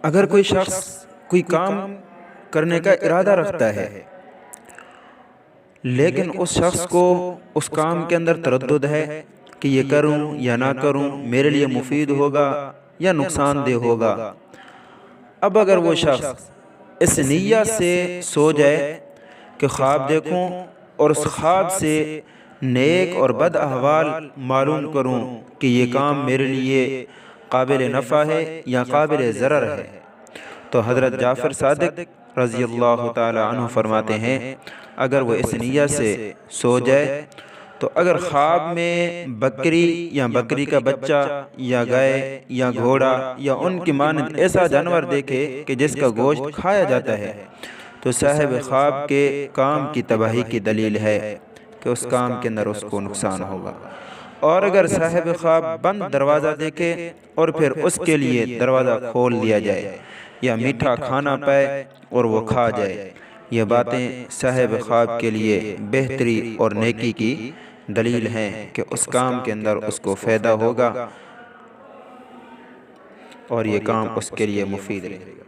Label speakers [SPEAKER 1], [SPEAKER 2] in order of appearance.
[SPEAKER 1] اگر کوئی شخص کوئی کام کرنے کا ارادہ رکھتا ہے لیکن اس شخص کو اس کام کے اندر تردد ہے کہ یہ کروں یا نہ کروں، میرے لیے مفید ہوگا یا نقصان دہ ہوگا، اب اگر وہ شخص اس نیت سے سو جائے کہ خواب دیکھوں اور اس خواب سے نیک اور بد احوال معلوم کروں کہ یہ کام میرے لیے قابل نفع ہے یا قابل ضرر ہے، تو حضرت جعفر صادق رضی اللہ تعالی عنہ فرماتے ہیں اگر وہ اس نیت سے سو جائے تو اگر خواب میں بکری یا بکری کا بچہ یا گائے یا گھوڑا یا ان کی مانند ایسا جانور دیکھے کہ جس کا گوشت کھایا جاتا ہے تو صاحب خواب کے کام کی تباہی کی دلیل ہے کہ اس کام کے اندر اس کو نقصان ہوگا۔ اور اگر صاحب خواب بند دروازہ دیکھے اور پھر اس کے لیے دروازہ کھول دیا جائے یا میٹھا کھانا پائے اور وہ کھا جائے، یہ باتیں صاحب خواب کے لیے بہتری اور نیکی کی دلیل ہیں کہ اس کام کے اندر اس کو فائدہ ہوگا اور یہ کام اس کے لیے مفید رہے گا۔